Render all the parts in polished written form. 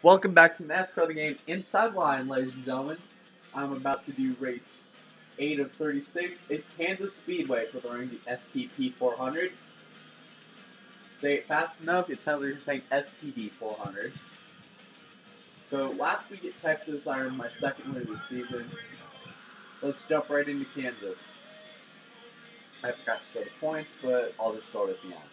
Welcome back to NASCAR, the game Inside Line, ladies and gentlemen. I'm about to do race 8 of 36 at Kansas Speedway for the STP 400. Say it fast enough, it sounds like you're saying STD 400. So last week at Texas, I earned my second win of the season. Let's jump right into Kansas. I forgot to show the points, but I'll just show it at the end.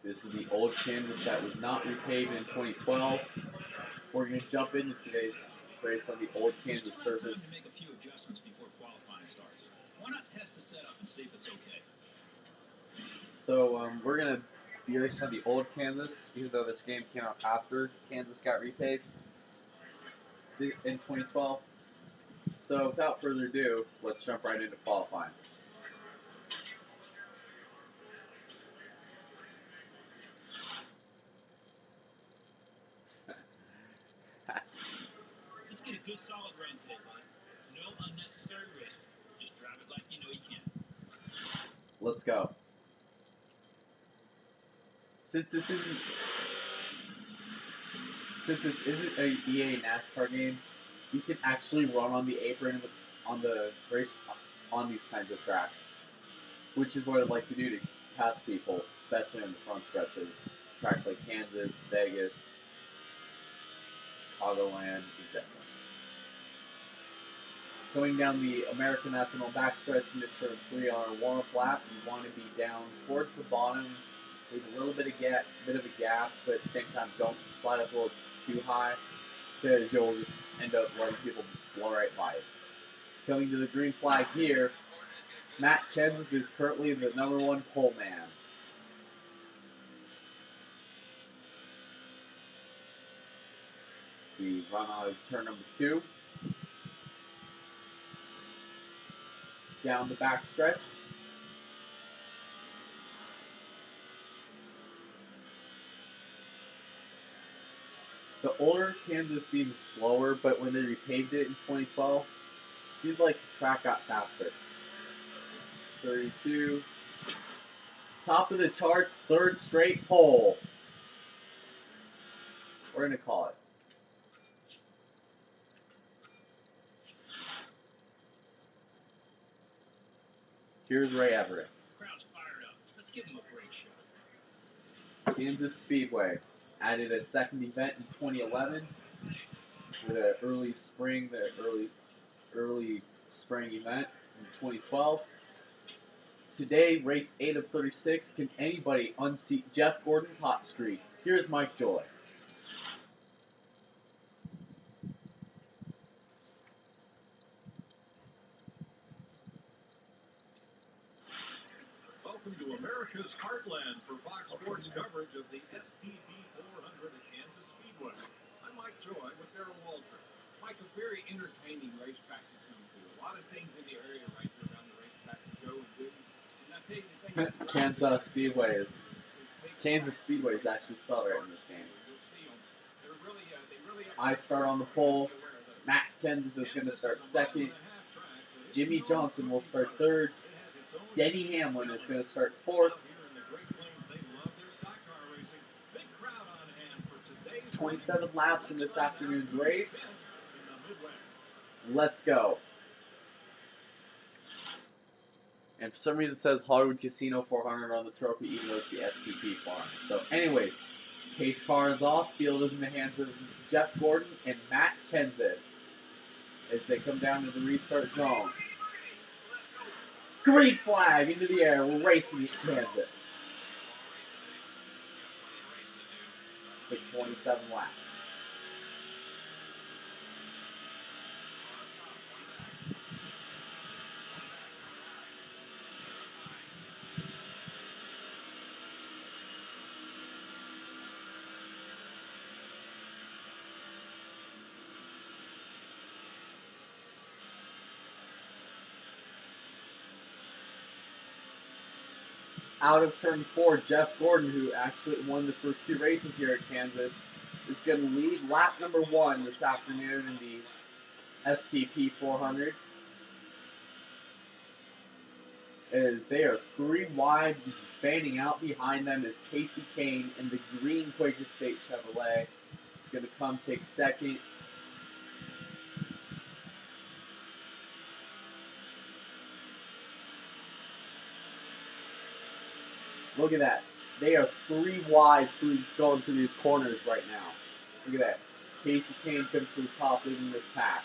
This is the old Kansas that was not repaved in 2012. We're going to jump into today's race on the old Kansas surface. Make a few adjustments before qualifying starts. Why not test the setup and see if it's okay? So we're going to be racing on the old Kansas, even though this game came out after Kansas got repaved in 2012. So without further ado, let's jump right into qualifying. Let's get a good solid run today, bud. No unnecessary risk. Just drive it like you know you can. Let's go. Since this isn't a EA NASCAR game, you can actually run on the apron on the race on these kinds of tracks, which is what I'd like to do to pass people, especially on the front stretch of tracks like Kansas, Vegas, Chicagoland, etc. Going down the American Ethanol backstretch into turn 3 on our warm-up lap, you want to be down towards the bottom, leave a little bit of a gap, but at the same time don't slide up a little too high, because you'll just end up letting people blow right by it. Coming to the green flag here, Matt Kenseth is currently the #1 pole man. So we run out of turn number 2. Down the back stretch. The older Kansas seems slower, but when they repaved it in 2012, it seemed like the track got faster. 32. Top of the charts, 3rd straight pole. We're going to call it. Here's Ray Everett. Crowd's fired up. Let's give him a great show. Kansas Speedway added a second event in 2011 with an early spring event in 2012. Today, race 8 of 36. Can anybody unseat Jeff Gordon's hot streak? Here's Mike Joy. Welcome to America's Heartland for Fox Sports coverage of the STP 400 at Kansas Speedway. I'm Mike Joy with Darrell Walter. Mike, a very entertaining racetrack to come to. A lot of things in the area right there around the racetrack to go and do. And I tell you the thing Kansas Speedway. Kansas Speedway is actually spelled right in this game. I start on the pole. Matt Kenseth is going to start second. Jimmy Johnson will start third. Denny Hamlin is going to start fourth. 27 laps in this afternoon's race. Let's go. And for some reason it says Hollywood Casino 400 on the trophy, even though it's the STP 400. So anyways, pace car is off. Field is in the hands of Jeff Gordon and Matt Kenseth as they come down to the restart zone. Green flag into the air. We're racing at Kansas. For 27 laps. out of turn 4, Jeff Gordon, who actually won the first 2 races here at Kansas, is going to lead lap number 1 this afternoon in the STP 400. As they are 3 wide, fanning out behind them is Casey Kane in the green Quaker State Chevrolet. He's going to come take second. Look at that. They are 3 wide going through these corners right now. Look at that. Casey Kane comes to the top leading this pack.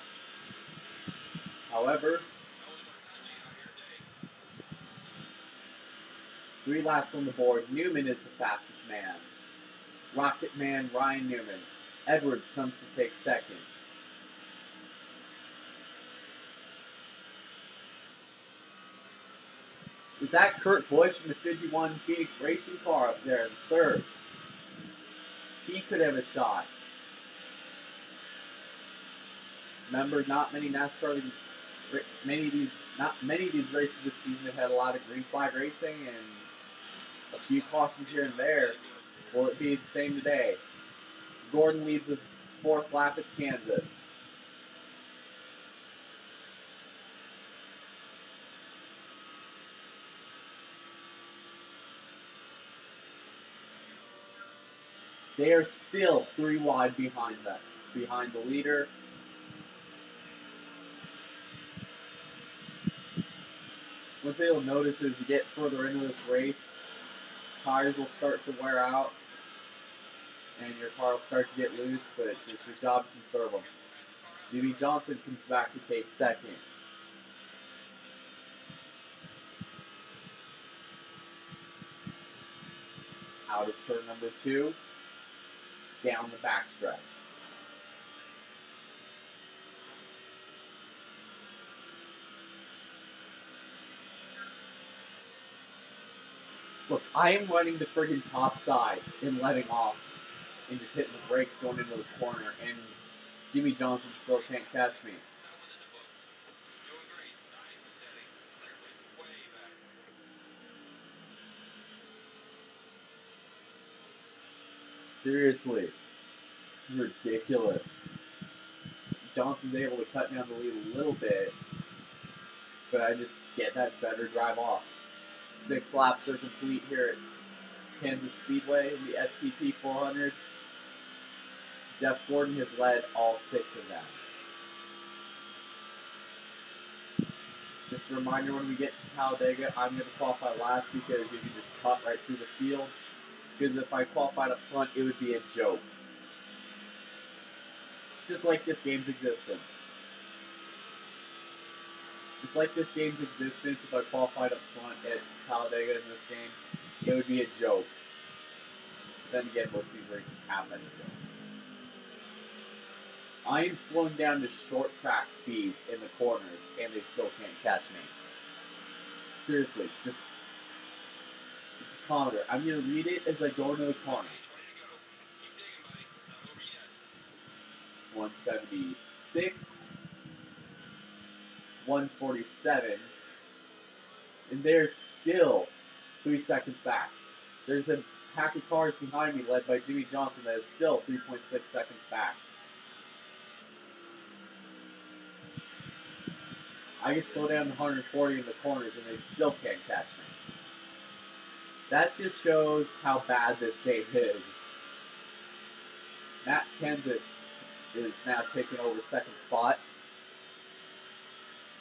However, 3 laps on the board. Newman is the fastest man. Rocket Man Ryan Newman. Edwards comes to take second. Is that Kurt Busch in the 51 Phoenix Racing car up there in third? He could have a shot. Remember, not many NASCAR, many of these races this season have had a lot of green flag racing and a few cautions here and there. Will it be the same today? Gordon leads his 4th lap at Kansas. They are still 3 wide behind the leader. One thing you'll notice is you get further into this race, tires will start to wear out, and your car will start to get loose, but it's just your job to conserve them. Jimmy Johnson comes back to take second. Out of turn number 2, down the backstretch. Look, I am running the friggin' top side and letting off and just hitting the brakes going into the corner, and Jimmy Johnson still can't catch me. Seriously, this is ridiculous. Johnson's able to cut down the lead a little bit, but I just get that better drive off. 6 laps are complete here at Kansas Speedway in the STP 400. Jeff Gordon has led all 6 of them. Just a reminder, when we get to Talladega, I'm going to qualify last because you can just cut right through the field. Because if I qualified up front, it would be a joke. Just like this game's existence. Just like this game's existence, if I qualified up front at Talladega in this game, it would be a joke. Then again, most of these races have been a joke. I am slowing down to short track speeds in the corners, and they still can't catch me. Seriously, just monitor. I'm going to read it as I go into the corner. 176, 147, and they're still 3 seconds back. There's a pack of cars behind me led by Jimmy Johnson that is still 3.6 seconds back. I can slow down to 140 in the corners and they still can't catch me. That just shows how bad this game is. Matt Kenseth is now taking over 2nd spot.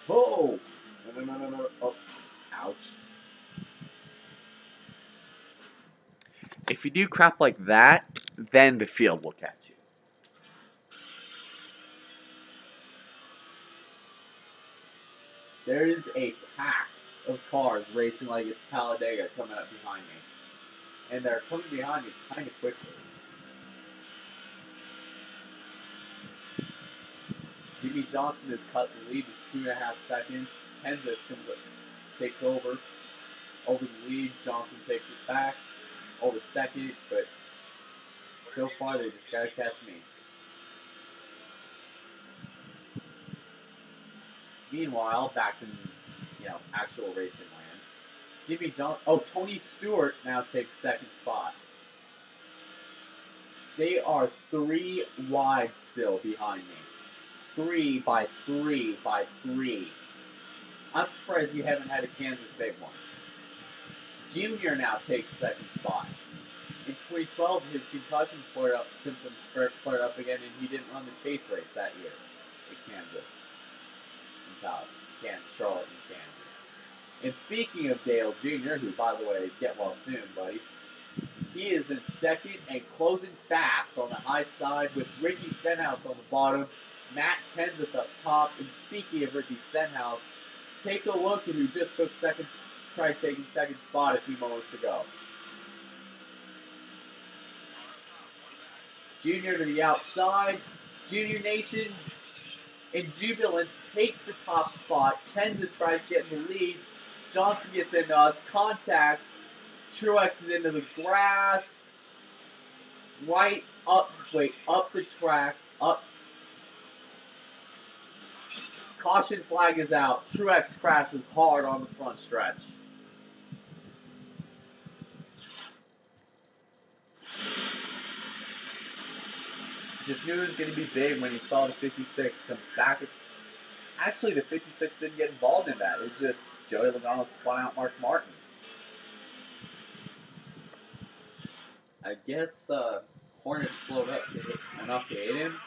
Oh! No. Oh, ouch. If you do crap like that, then the field will catch you. There is a pack of cars racing like it's Talladega coming up behind me. And they're coming behind me kind of quickly. Jimmy Johnson has cut the lead to 2.5 seconds. Kenseth comes up, takes over the lead. Johnson takes it back over 2nd, but so far they just gotta catch me. Meanwhile, back in actual racing land, Jimmy Johnson. Oh, Tony Stewart now takes second spot. They are 3 wide still behind me. 3 by 3 by 3. I'm surprised we haven't had a Kansas big one. Junior now takes second spot. In 2012, his concussion symptoms flared up again, and he didn't run the chase race that year in Kansas. Charlotte and Kansas. And speaking of Dale Jr., who, by the way, get well soon, buddy, he is in second and closing fast on the high side with Ricky Stenhouse on the bottom, Matt Kenseth up top. And speaking of Ricky Stenhouse, take a look at who just tried taking second spot a few moments ago. Junior to the outside. Junior Nation in jubilance takes the top spot. Kenseth tries to get in the lead. Johnson gets into us. Contact. Truex is into the grass. Up the track. Up. Caution flag is out. Truex crashes hard on the front stretch. Just knew it was going to be big when he saw the 56 come back. Actually, the 56 didn't get involved in that. It was just Joey Logano spun out Mark Martin. I guess Hornet slowed up enough to hit him.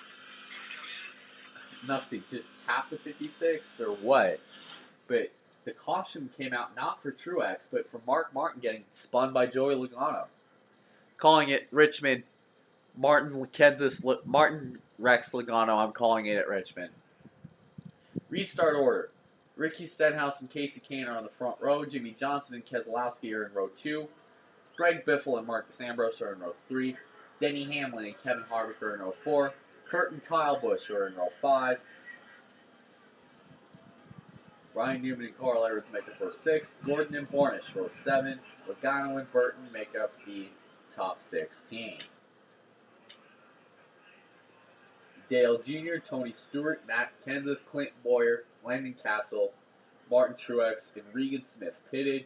Enough to just tap the 56 or what. But the caution came out not for Truex, but for Mark Martin getting spun by Joey Logano. Calling it Richmond. Martin Rex Logano, I'm calling it at Richmond. Restart order. Ricky Stenhouse and Casey Kane are on the front row. Jimmy Johnson and Keselowski are in row 2. Greg Biffle and Marcus Ambrose are in row 3. Denny Hamlin and Kevin Harvick are in row 4. Kurt and Kyle Busch are in row 5. Ryan Newman and Carl Edwards make up row 6. Gordon and Bornish row 7. Logano and Burton make up the top 16. Dale Jr., Tony Stewart, Matt Kenseth, Clint Boyer, Landon Castle, Martin Truex, and Regan Smith pitted.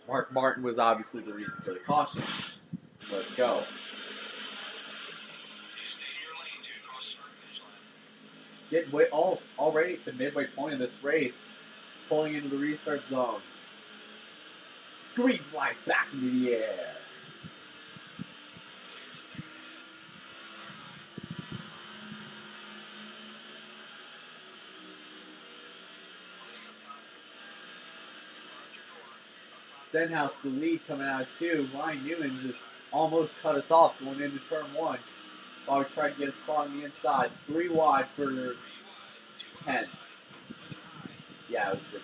Mark Martin was obviously the reason for the caution. Let's go. Already at the midway point of this race, pulling into the restart zone. Green flag back into the air. Stenhouse the lead coming out of 2. Ryan Newman just almost cut us off going into turn 1 while we tried to get a spot on the inside. 3 wide for 10. Yeah, it was for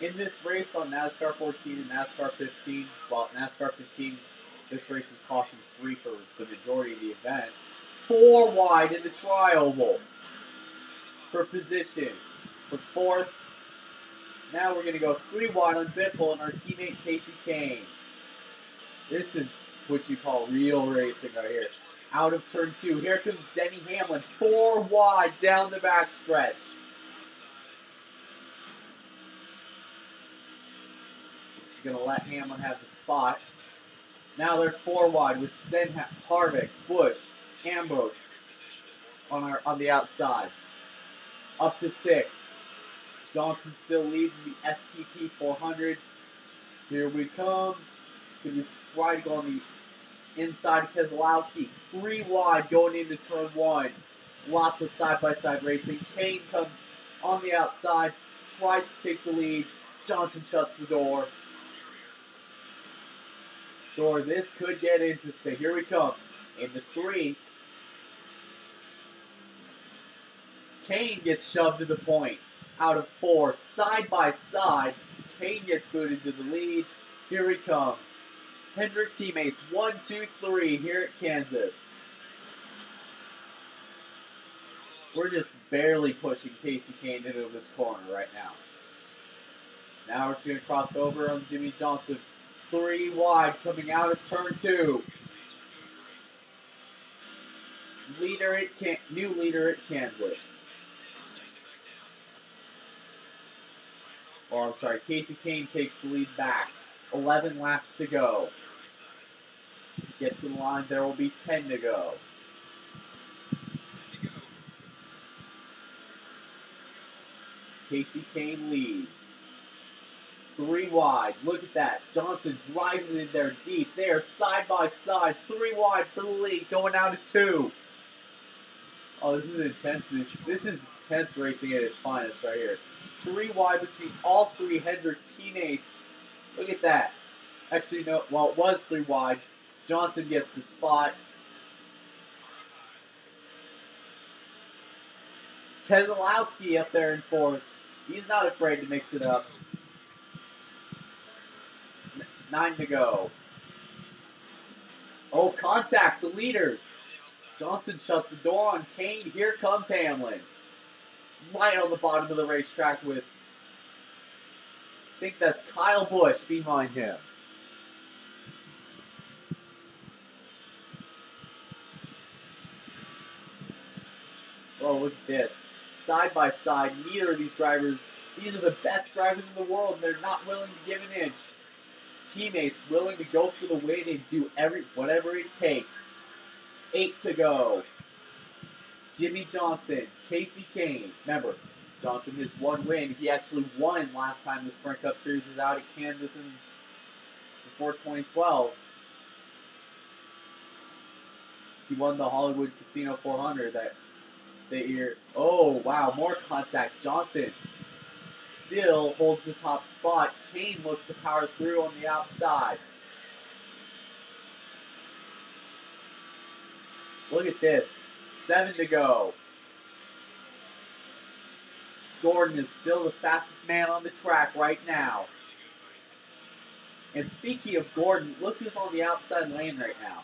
10. In this race on NASCAR 14 and NASCAR 15, well, NASCAR 15, this race was caution free for the majority of the event. 4 wide in the tri-oval for position for 4th. Now we're going to go 3 wide on Biffle and our teammate Casey Kane. This is what you call real racing right here. Out of turn 2, here comes Denny Hamlin. 4 wide down the backstretch. Just going to let Hamlin have the spot. Now they're 4 wide with Stenhouse, Harvick, Busch, Ambrose on the outside. Up to 6. Johnson still leads the STP 400. Here we come. Going to try to go on the inside of Keselowski. 3 wide going into turn 1. Lots of side-by-side racing. Kane comes on the outside, tries to take the lead. Johnson shuts the door. This could get interesting. Here we come. In the 3. Kane gets shoved to the point. Out of 4, side by side, Kane gets booted to the lead. Here we come. Hendrick teammates, 1, 2, 3 here at Kansas. We're just barely pushing Casey Kane into this corner right now. Now we're just going to cross over on Jimmy Johnson. 3 wide coming out of turn 2. New leader at Kansas. Or I'm sorry, Casey Kane takes the lead back. 11 laps to go. Get to the line, there will be 10 to go. Casey Kane leads. 3 wide. Look at that. Johnson drives it in there deep. They are side by side. 3 wide for the lead. Going down to 2. Oh, this is intense. This is intense racing at its finest right here. 3 wide between all 3 Hendrick teammates. Look at that. Actually, no. Well, it was 3 wide. Johnson gets the spot. Keselowski up there in 4th. He's not afraid to mix it up. 9 to go. Oh, contact, the leaders. Johnson shuts the door on Kane. Here comes Hamlin. Right on the bottom of the racetrack with, I think that's Kyle Busch behind him. Oh, look at this. Side by side, neither of these drivers, these are the best drivers in the world, and they're not willing to give an inch. Teammates willing to go for the win and do whatever it takes. 8 to go. Jimmy Johnson, Casey Kane. Remember, Johnson has 1 win. He actually won last time the Sprint Cup Series was out at Kansas before 2012. He won the Hollywood Casino 400 that year. Oh, wow, more contact. Johnson still holds the top spot. Kane looks to power through on the outside. Look at this. 7 to go. Gordon is still the fastest man on the track right now. And speaking of Gordon, look who's on the outside lane right now.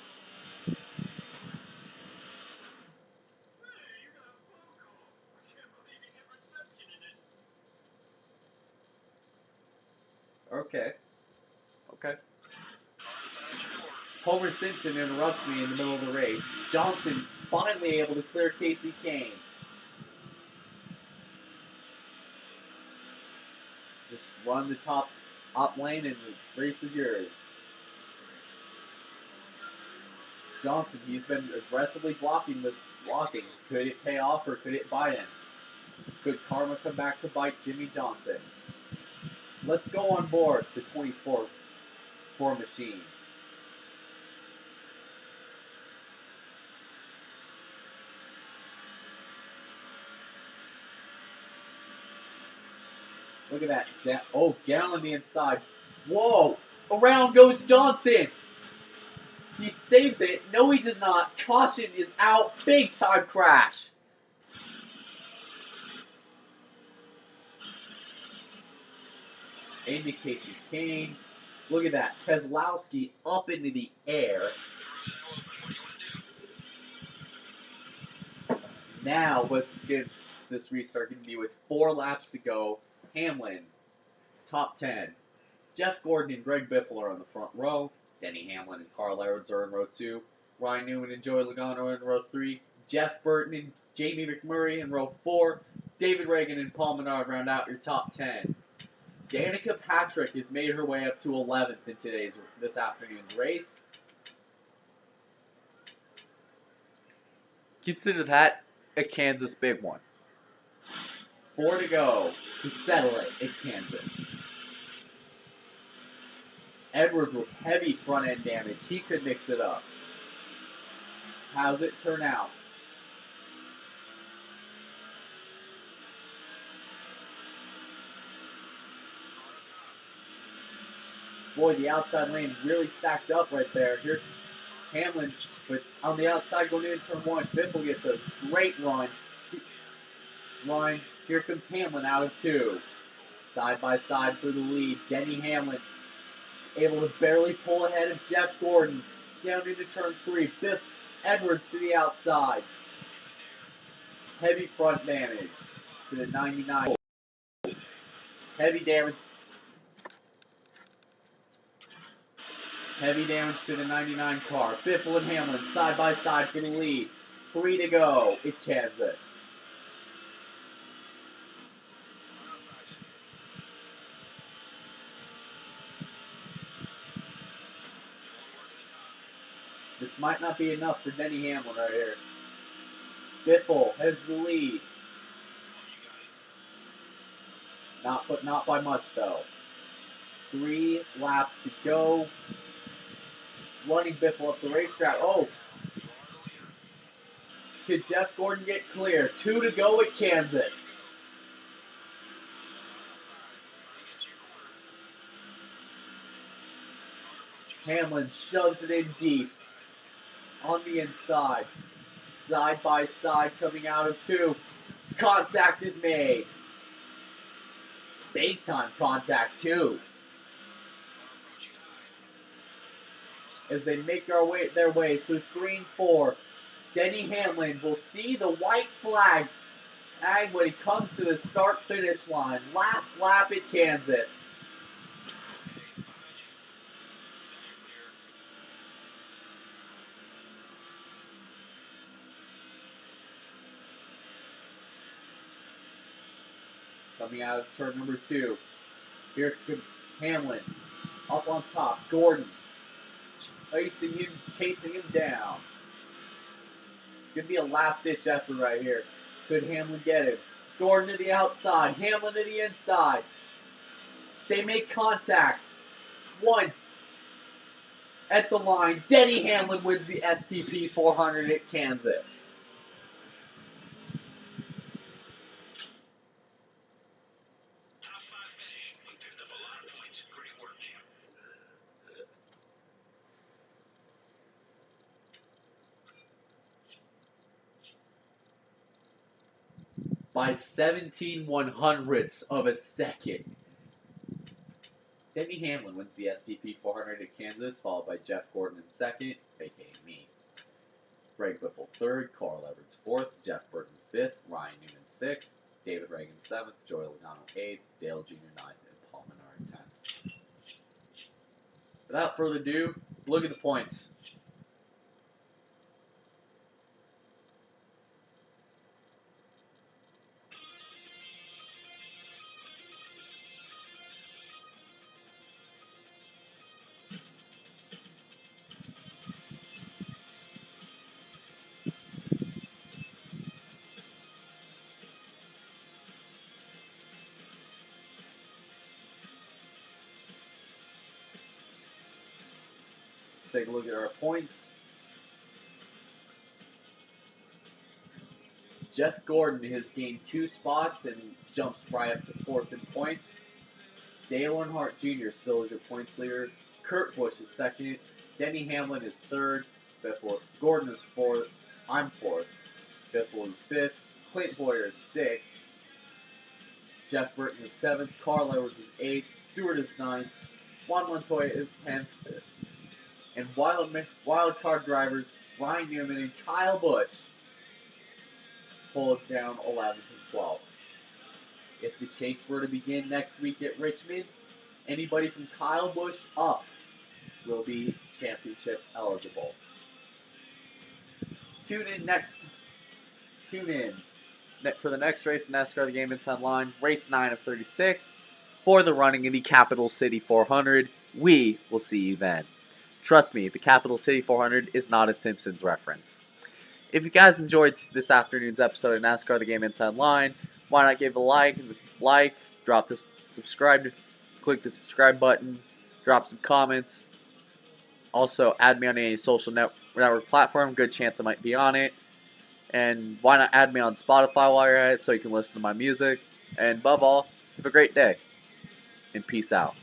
Okay. Homer Simpson interrupts me in the middle of the race. Johnson finally able to clear Casey Kane. Just run the top lane and the race is yours. Johnson, he's been aggressively blocking. Could it pay off or could it bite him? Could karma come back to bite Jimmy Johnson? Let's go on board the 24 machine. Look at that. Down on the inside. Whoa! Around goes Johnson! He saves it. No, he does not. Caution is out. Big time crash. Into Casey Kane. Look at that. Keselowski up into the air. Now, let's get this restart going to be with 4 laps to go. Hamlin, top 10. Jeff Gordon and Greg Biffle are on the front row. Denny Hamlin and Carl Edwards are in row 2. Ryan Newman and Joey Logano are in row 3. Jeff Burton and Jamie McMurray in row 4. David Reagan and Paul Menard round out your top 10. Danica Patrick has made her way up to 11th in this afternoon's race. Consider that a Kansas big one. 4 to go to settle it at Kansas. Edwards with heavy front end damage. He could mix it up. How's it turn out? Boy, the outside lane really stacked up right there. Here, Hamlin, but on the outside going into turn 1. Biffle gets a great run. Here comes Hamlin out of 2. Side by side for the lead. Denny Hamlin able to barely pull ahead of Jeff Gordon. Down into turn 3. Edwards to the outside. Heavy front damage to the 99. Heavy damage to the 99 car. Biffle and Hamlin side by side for the lead. 3 to go at Kansas. This might not be enough for Denny Hamlin right here. Biffle has the lead. Not by much though. 3 laps to go. Running Biffle up the racetrack. Oh! Could Jeff Gordon get clear? 2 to go at Kansas. Hamlin shoves it in deep. On the inside. Side by side coming out of 2. Contact is made. Big time contact too. As they make their way through 3 and 4, Denny Hamlin will see the white flag when he comes to the start-finish line. Last lap at Kansas. Coming out of turn number 2. Here comes Hamlin. Up on top. Gordon. Chasing him down. It's going to be a last-ditch effort right here. Could Hamlin get him? Gordon to the outside. Hamlin to the inside. They make contact. Once. At the line. Denny Hamlin wins the STP 400 at Kansas. By 17/100ths of a second. Denny Hamlin wins the STP 400 at Kansas, followed by Jeff Gordon in second, aka me. Greg Biffle third, Carl Everett fourth, Jeff Burton fifth, Ryan Newman sixth, David Reagan seventh, Joey Logano eighth, Dale Jr. ninth, and Paul Menard 10th. Without further ado, look at the points. Let's take a look at our points. Jeff Gordon has gained 2 spots and jumps right up to 4th in points. Dale Earnhardt Jr. still is your points leader. Kurt Busch is second. Denny Hamlin is third. Gordon is fourth. I'm fourth. Biffle is fifth. Clint Boyer is sixth. Jeff Burton is seventh. Carl Edwards is eighth. Stewart is ninth. Juan Montoya is 10th. And wild card drivers Ryan Newman and Kyle Busch hold down 11th and 12th. If the chase were to begin next week at Richmond, anybody from Kyle Busch up will be championship eligible. Tune in for the next race in NASCAR The Game Inside Line, race 9 of 36, for the running in the Capital City 400. We will see you then. Trust me, the Capital City 400 is not a Simpsons reference. If you guys enjoyed this afternoon's episode of NASCAR The Game Inside Line, why not give a like, drop this click the subscribe button, drop some comments. Also, add me on any social network platform. Good chance I might be on it. And why not add me on Spotify while you're at it so you can listen to my music. And above all, have a great day. And peace out.